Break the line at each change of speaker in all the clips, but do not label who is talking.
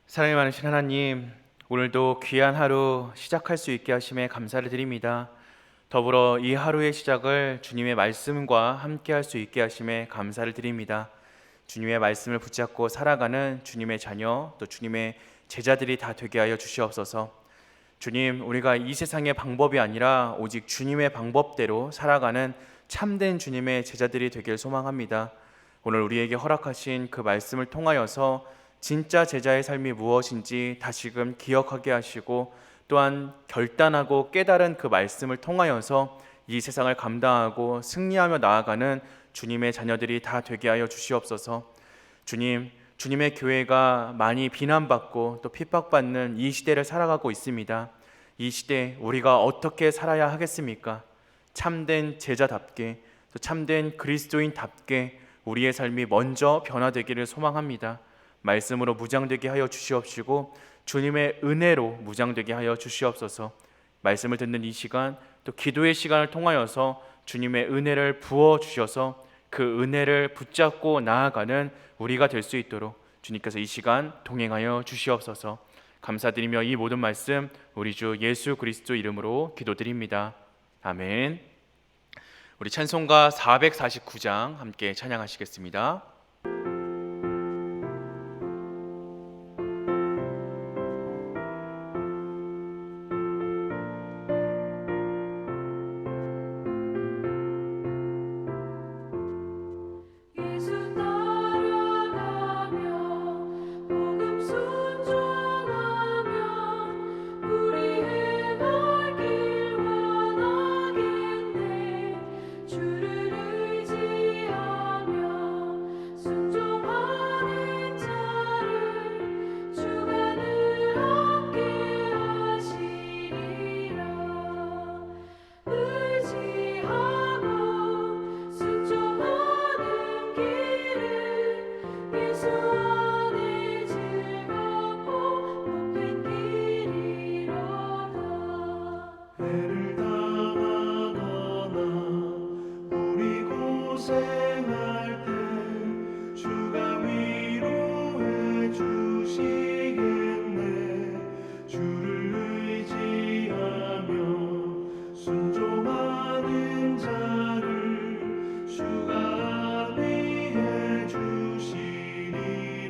사랑이 많으신 하나님, 오늘도 귀한 하루 시작할 수 있게 하심에 감사를 드립니다. 더불어 이 하루의 시작을 주님의 말씀과 함께 할 수 있게 하심에 감사를 드립니다. 주님의 말씀을 붙잡고 살아가는 주님의 자녀, 또 주님의 제자들이 다 되게 하여 주시옵소서. 주님, 우리가 이 세상의 방법이 아니라 오직 주님의 방법대로 살아가는 참된 주님의 제자들이 되길 소망합니다. 오늘 우리에게 허락하신 그 말씀을 통하여서 진짜 제자의 삶이 무엇인지 다시금 기억하게 하시고, 또한 결단하고 깨달은 그 말씀을 통하여서 이 세상을 감당하고 승리하며 나아가는 주님의 자녀들이 다 되게 하여 주시옵소서. 주님, 주님의 교회가 많이 비난받고 또 핍박받는 이 시대를 살아가고 있습니다. 이 시대 우리가 어떻게 살아야 하겠습니까? 참된 제자답게, 또 참된 그리스도인답게 우리의 삶이 먼저 변화되기를 소망합니다. 말씀으로 무장되게 하여 주시옵시고 주님의 은혜로 무장되게 하여 주시옵소서. 말씀을 듣는 이 시간, 또 기도의 시간을 통하여서 주님의 은혜를 부어 주셔서 그 은혜를 붙잡고 나아가는 우리가 될 수 있도록 주님께서 이 시간 동행하여 주시옵소서. 감사드리며 이 모든 말씀 우리 주 예수 그리스도 이름으로 기도드립니다. 아멘. 우리 찬송가 449장 함께 찬양하시겠습니다.
예수 따라가며 복음 순종하며 우리 행할 길 원하겠네. 주를 의지하며 순종하는 자를 주가 늘 함께 하시리라. 의지하고 순종하는 길은 예수 안에 즐겁고 복된 길이로다.
해를 당하거나 우리 고생할 때 주가 위로해 주시겠네. 주를 의지하며 순종하는 자를 주가 위해 주시리라.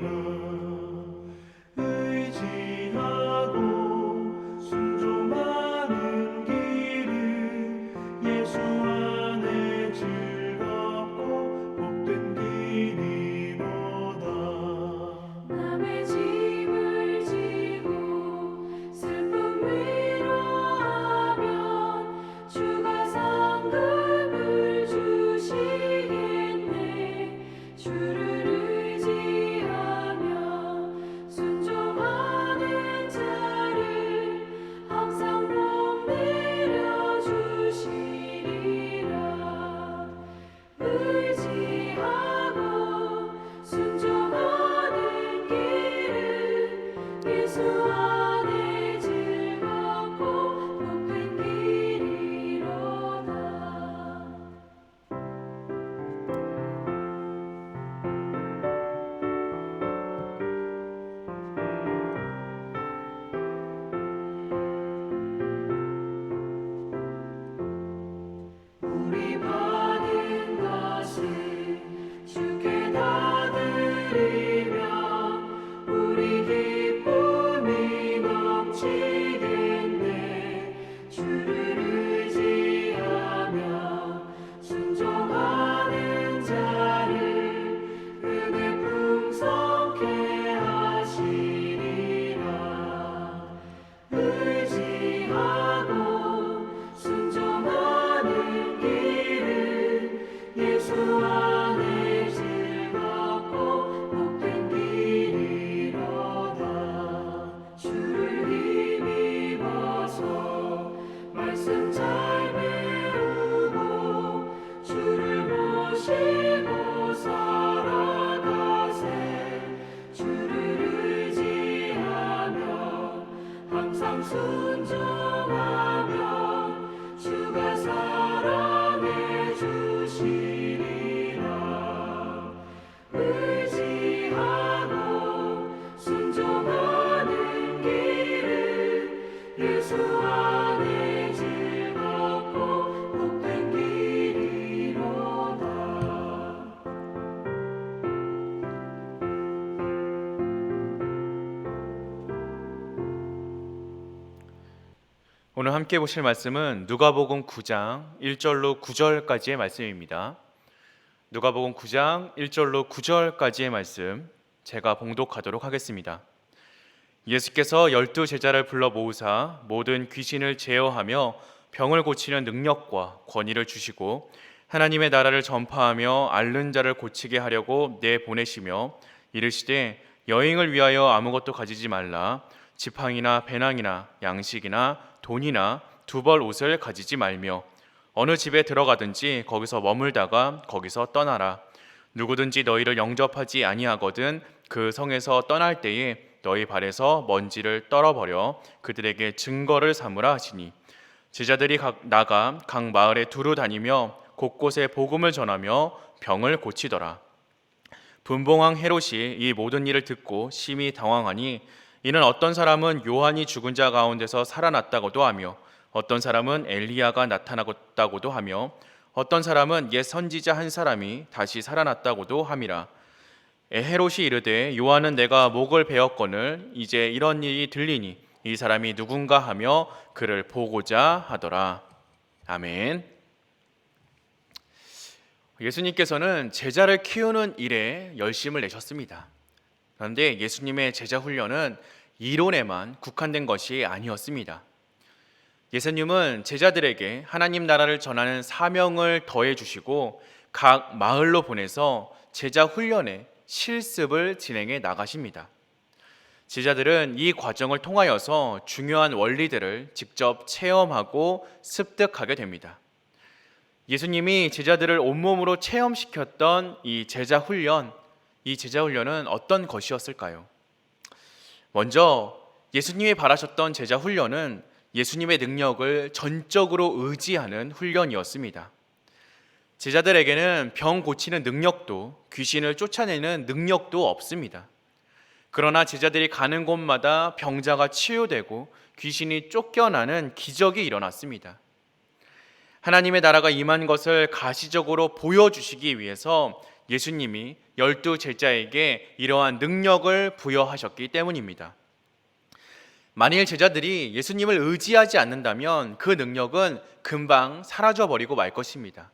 오늘 함께 보실 말씀은 누가복음 9장 1절로 9절까지의 말씀입니다. 누가복음 9장 1절로 9절까지의 말씀 제가 봉독하도록 하겠습니다. 예수께서 12 제자를 불러 모으사 모든 귀신을 제어하며 병을 고치는 능력과 권위를 주시고 하나님의 나라를 전파하며 앓는 자를 고치게 하려고 내보내시며 이르시되 여행을 위하여 아무것도 가지지 말라. 지팡이나 배낭이나 양식이나 돈이나 두 벌 옷을 가지지 말며 어느 집에 들어가든지 거기서 머물다가 거기서 떠나라. 누구든지 너희를 영접하지 아니하거든 그 성에서 떠날 때에 너희 발에서 먼지를 떨어버려 그들에게 증거를 삼으라 하시니 제자들이 나가 각 마을에 두루 다니며 곳곳에 복음을 전하며 병을 고치더라. 분봉왕 헤롯이 이 모든 일을 듣고 심히 당황하니 이는 어떤 사람은 요한이 죽은 자 가운데서 살아났다고도 하며 어떤 사람은 엘리야가 나타났다고도 하며 어떤 사람은 옛 선지자 한 사람이 다시 살아났다고도 함이라. 헤롯이 이르되 요한은 내가 목을 베었거늘 이제 이런 일이 들리니 이 사람이 누군가 하며 그를 보고자 하더라. 아멘. 예수님께서는 제자를 키우는 일에 열심을 내셨습니다. 그런데 예수님의 제자 훈련은 이론에만 국한된 것이 아니었습니다. 예수님은 제자들에게 하나님 나라를 전하는 사명을 더해 주시고 각 마을로 보내서 제자 훈련의 실습을 진행해 나가십니다. 제자들은 이 과정을 통하여서 중요한 원리들을 직접 체험하고 습득하게 됩니다. 예수님이 제자들을 온몸으로 체험시켰던 이 제자 훈련은 어떤 것이었을까요? 먼저 예수님이 바라셨던 제자 훈련은 예수님의 능력을 전적으로 의지하는 훈련이었습니다. 제자들에게는 병 고치는 능력도 귀신을 쫓아내는 능력도 없습니다. 그러나 제자들이 가는 곳마다 병자가 치유되고 귀신이 쫓겨나는 기적이 일어났습니다. 하나님의 나라가 임한 것을 가시적으로 보여주시기 위해서 예수님이 12 제자에게 이러한 능력을 부여하셨기 때문입니다. 만일 제자들이 예수님을 의지하지 않는다면 그 능력은 금방 사라져버리고 말 것입니다.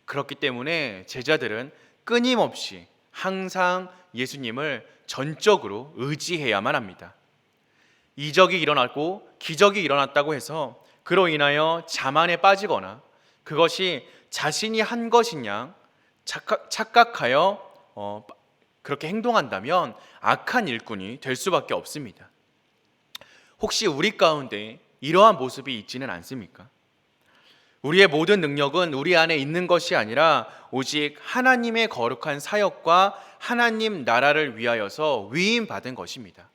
그렇기 때문에 제자들은 끊임없이 항상 예수님을 전적으로 의지해야만 합니다. 이적이 일어났고 기적이 일어났다고 해서 그로 인하여 자만에 빠지거나 그것이 자신이 한 것이냐 착각하여 그렇게 행동한다면 악한 일꾼이 될 수밖에 없습니다. 혹시 우리 가운데 이러한 모습이 있지는 않습니까? 우리의 모든 능력은 우리 안에 있는 것이 아니라 오직 하나님의 거룩한 사역과 하나님 나라를 위하여서 위임받은 것입니다.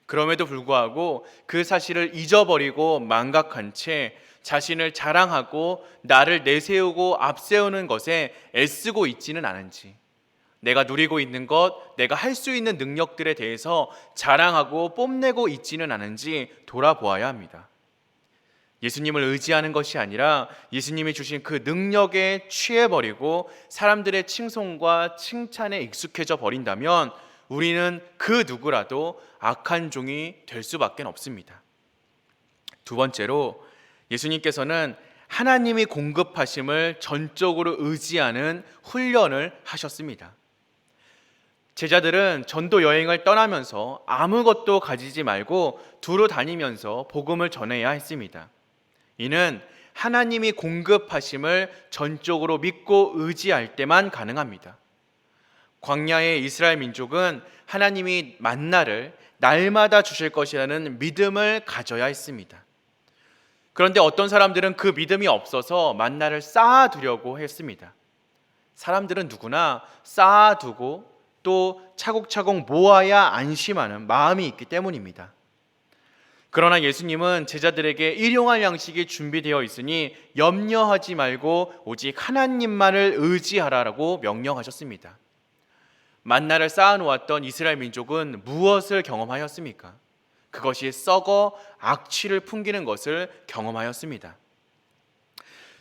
그럼에도 불구하고 그 사실을 잊어버리고 망각한 채 자신을 자랑하고 나를 내세우고 앞세우는 것에 애쓰고 있지는 않은지, 내가 누리고 있는 것, 내가 할 수 있는 능력들에 대해서 자랑하고 뽐내고 있지는 않은지 돌아보아야 합니다. 예수님을 의지하는 것이 아니라 예수님이 주신 그 능력에 취해버리고 사람들의 칭송과 칭찬에 익숙해져 버린다면 우리는 그 누구라도 악한 종이 될 수밖에 없습니다. 두 번째로 예수님께서는 하나님이 공급하심을 전적으로 의지하는 훈련을 하셨습니다. 제자들은 전도 여행을 떠나면서 아무것도 가지지 말고 두루 다니면서 복음을 전해야 했습니다. 이는 하나님이 공급하심을 전적으로 믿고 의지할 때만 가능합니다. 광야의 이스라엘 민족은 하나님이 만나를 날마다 주실 것이라는 믿음을 가져야 했습니다. 그런데 어떤 사람들은 그 믿음이 없어서 만나를 쌓아두려고 했습니다. 사람들은 누구나 쌓아두고 또 차곡차곡 모아야 안심하는 마음이 있기 때문입니다. 그러나 예수님은 제자들에게 일용할 양식이 준비되어 있으니 염려하지 말고 오직 하나님만을 의지하라라고 명령하셨습니다. 만나를 쌓아놓았던 이스라엘 민족은 무엇을 경험하였습니까? 그것이 썩어 악취를 풍기는 것을 경험하였습니다.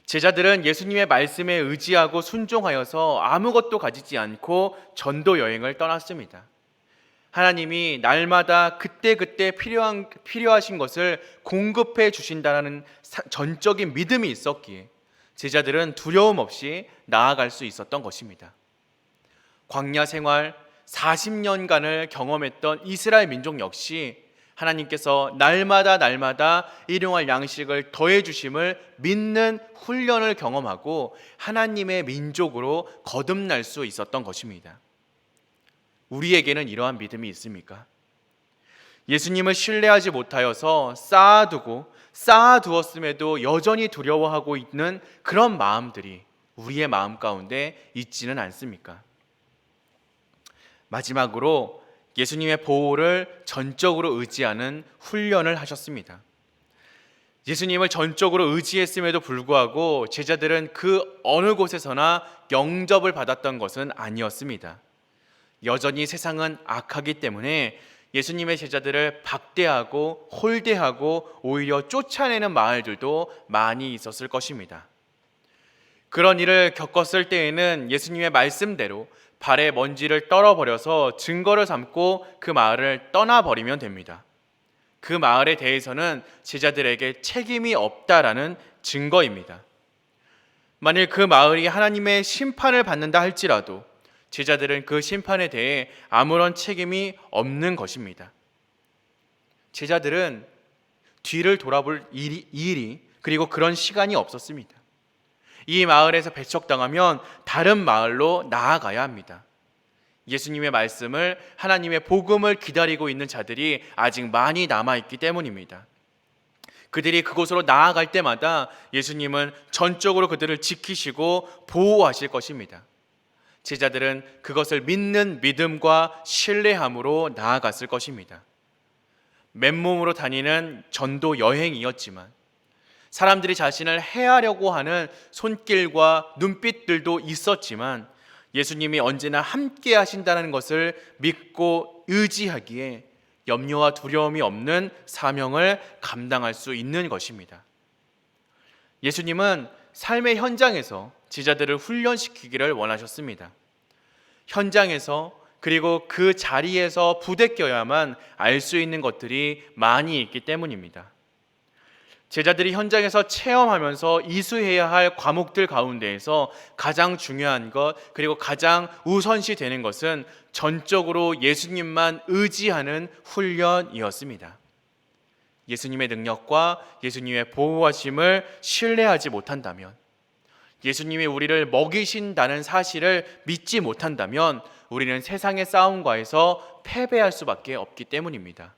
제자들은 예수님의 말씀에 의지하고 순종하여서 아무것도 가지지 않고 전도 여행을 떠났습니다. 하나님이 날마다 그때그때 필요하신 것을 공급해 주신다는 전적인 믿음이 있었기에 제자들은 두려움 없이 나아갈 수 있었던 것입니다. 광야 생활 40년간을 경험했던 이스라엘 민족 역시 하나님께서 날마다 일용할 양식을 더해 주심을 믿는 훈련을 경험하고 하나님의 민족으로 거듭날 수 있었던 것입니다. 우리에게는 이러한 믿음이 있습니까? 예수님을 신뢰하지 못하여서 쌓아두었음에도 여전히 두려워하고 있는 그런 마음들이 우리의 마음 가운데 있지는 않습니까? 마지막으로 예수님의 보호를 전적으로 의지하는 훈련을 하셨습니다. 예수님을 전적으로 의지했음에도 불구하고 제자들은 그 어느 곳에서나 영접을 받았던 것은 아니었습니다. 여전히 세상은 악하기 때문에 예수님의 제자들을 박대하고 홀대하고 오히려 쫓아내는 마을들도 많이 있었을 것입니다. 그런 일을 겪었을 때에는 예수님의 말씀대로 발에 먼지를 떨어버려서 증거를 삼고 그 마을을 떠나버리면 됩니다. 그 마을에 대해서는 제자들에게 책임이 없다라는 증거입니다. 만일 그 마을이 하나님의 심판을 받는다 할지라도 제자들은 그 심판에 대해 아무런 책임이 없는 것입니다. 제자들은 뒤를 돌아볼 일이 그리고 그런 시간이 없었습니다. 이 마을에서 배척당하면 다른 마을로 나아가야 합니다. 예수님의 말씀을, 하나님의 복음을 기다리고 있는 자들이 아직 많이 남아있기 때문입니다. 그들이 그곳으로 나아갈 때마다 예수님은 전적으로 그들을 지키시고 보호하실 것입니다. 제자들은 그것을 믿는 믿음과 신뢰함으로 나아갔을 것입니다. 맨몸으로 다니는 전도 여행이었지만 사람들이 자신을 해하려고 하는 손길과 눈빛들도 있었지만 예수님이 언제나 함께 하신다는 것을 믿고 의지하기에 염려와 두려움이 없는 사명을 감당할 수 있는 것입니다. 예수님은 삶의 현장에서 제자들을 훈련시키기를 원하셨습니다. 현장에서 그리고 그 자리에서 부대껴야만 알 수 있는 것들이 많이 있기 때문입니다. 제자들이 현장에서 체험하면서 이수해야 할 과목들 가운데에서 가장 중요한 것 그리고 가장 우선시 되는 것은 전적으로 예수님만 의지하는 훈련이었습니다. 예수님의 능력과 예수님의 보호하심을 신뢰하지 못한다면, 예수님이 우리를 먹이신다는 사실을 믿지 못한다면 우리는 세상의 싸움과에서 패배할 수밖에 없기 때문입니다.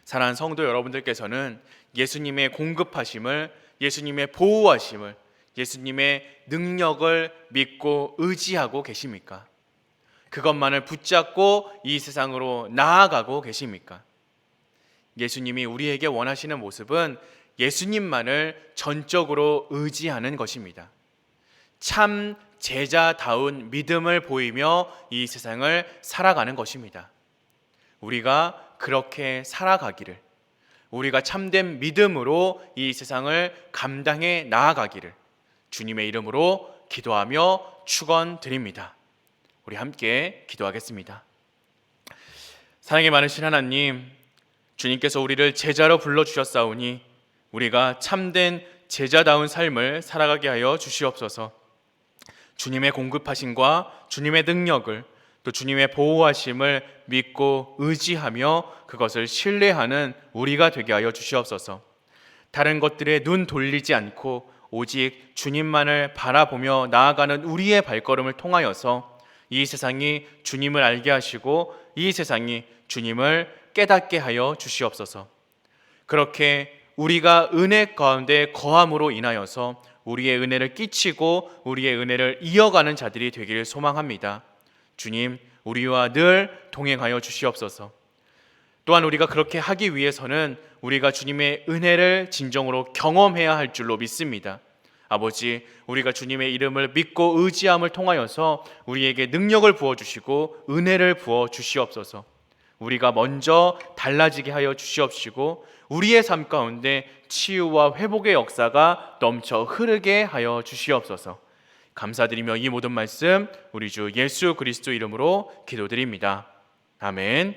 사랑하는 성도 여러분들께서는 예수님의 공급하심을, 예수님의 보호하심을, 예수님의 능력을 믿고 의지하고 계십니까? 그것만을 붙잡고 이 세상으로 나아가고 계십니까? 예수님이 우리에게 원하시는 모습은 예수님만을 전적으로 의지하는 것입니다. 참 제자다운 믿음을 보이며 이 세상을 살아가는 것입니다. 우리가 그렇게 살아가기를, 우리가 참된 믿음으로 이 세상을 감당해 나아가기를 주님의 이름으로 기도하며 축원드립니다. 우리 함께 기도하겠습니다. 사랑이 많으신 하나님, 주님께서 우리를 제자로 불러주셨사오니 우리가 참된 제자다운 삶을 살아가게 하여 주시옵소서. 주님의 공급하심과 주님의 능력을, 또 주님의 보호하심을 믿고 의지하며 그것을 신뢰하는 우리가 되게 하여 주시옵소서. 다른 것들에 눈 돌리지 않고 오직 주님만을 바라보며 나아가는 우리의 발걸음을 통하여서 이 세상이 주님을 알게 하시고 이 세상이 주님을 깨닫게 하여 주시옵소서. 그렇게 우리가 은혜 가운데 거함으로 인하여서 우리의 은혜를 끼치고 우리의 은혜를 이어가는 자들이 되기를 소망합니다. 주님, 우리와 늘 동행하여 주시옵소서. 또한 우리가 그렇게 하기 위해서는 우리가 주님의 은혜를 진정으로 경험해야 할 줄로 믿습니다. 아버지, 우리가 주님의 이름을 믿고 의지함을 통하여서 우리에게 능력을 부어주시고 은혜를 부어주시옵소서. 우리가 먼저 달라지게 하여 주시옵시고 우리의 삶 가운데 치유와 회복의 역사가 넘쳐 흐르게 하여 주시옵소서. 감사드리며 이 모든 말씀 우리 주 예수 그리스도 이름으로 기도드립니다. 아멘.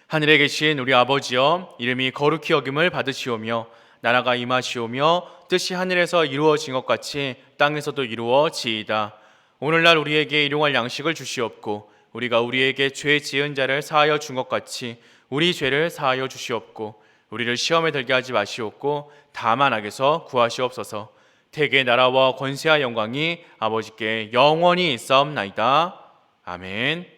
하늘에 계신 우리 아버지여, 이름이 거룩히 여김을 받으시오며 나라가 임하시오며 뜻이 하늘에서 이루어진 것 같이 땅에서도 이루어지이다. 오늘날 우리에게 일용할 양식을 주시옵고 우리가 우리에게 죄 지은 자를 사하여 준 것 같이 우리 죄를 사하여 주시옵고 우리를 시험에 들게 하지 마시옵고 다만 악에서 구하시옵소서. 태계의 나라와 권세와 영광이 아버지께 영원히 있사옵나이다. 아멘.